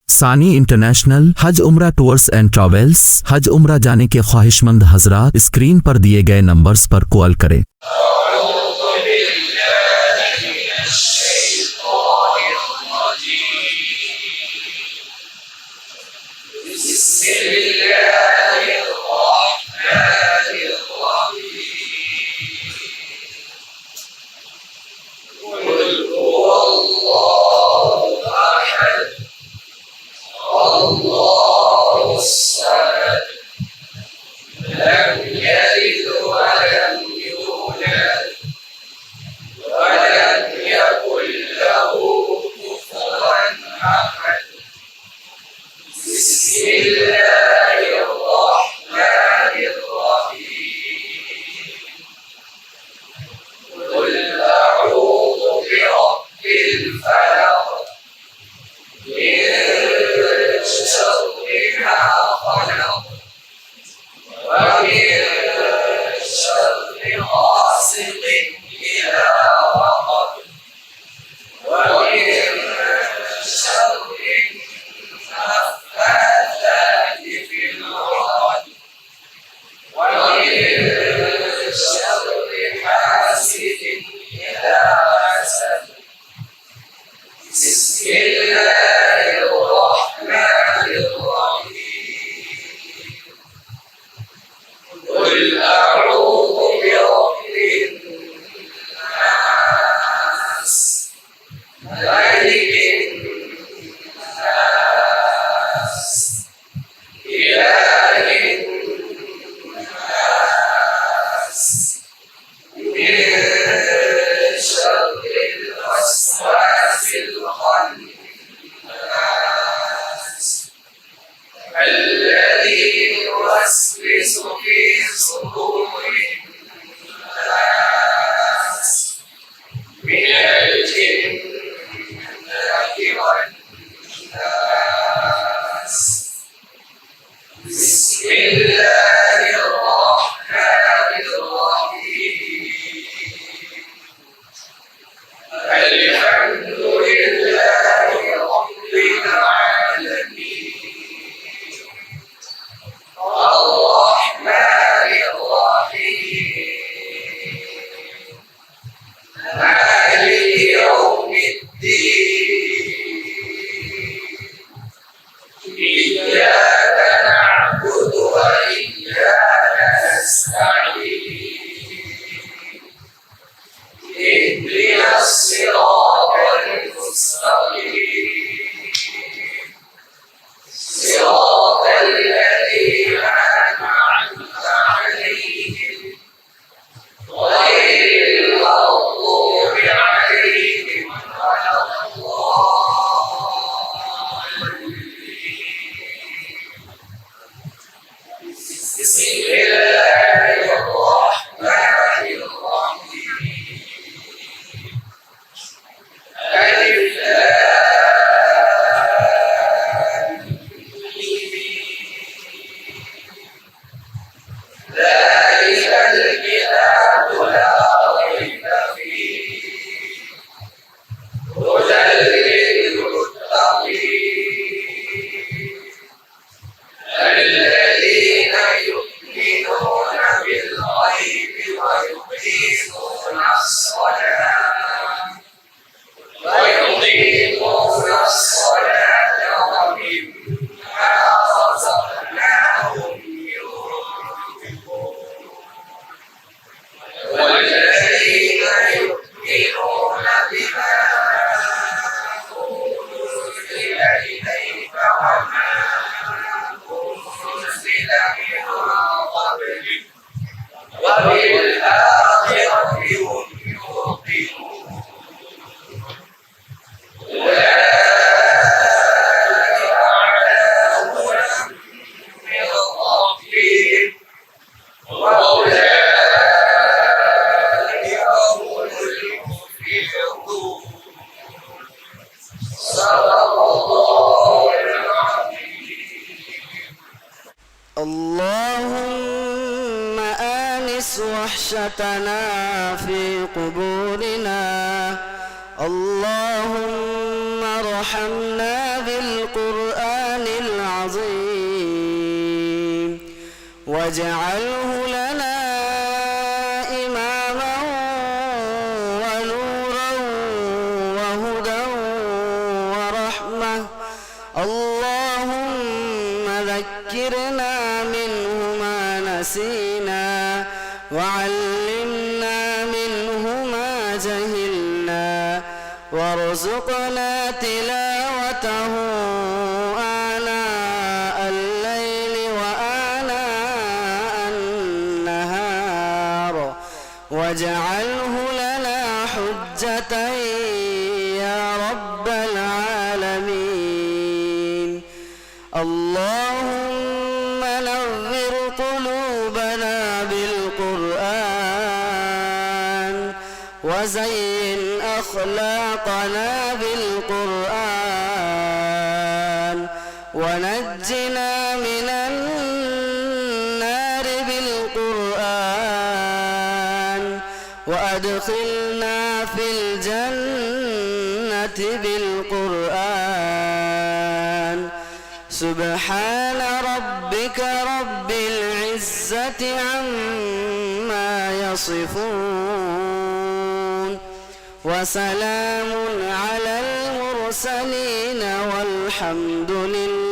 सानी इंटरनेशनल हज उम्रा टूर्स एंड ट्रैवल्स। हज उम्रा जाने के ख्वाहिशमंद हजरात स्क्रीन पर दिए गए नंबर्स पर कॉल करें। اللهم آنس وحشتنا في قبورنا. اللهم ارحمنا بالقرآن واجعله لنا إماما ونورا وهدى ورحمة. اللهم ذكرنا منه ما نسينا وعلمنا منه ما جهلنا وارزقنا تلاوته آناء الليل وآناء النهار واجعله لنا حجة يا رب العالمين. اللهم نور قلوبنا بالقرآن وزين أخلاقنا بالقرآن ونجنا من النار بالقرآن وأدخلنا في الجنة بالقرآن. سبحان ربك رب العزة عما يصفون وسلام على المرسلين والحمد لله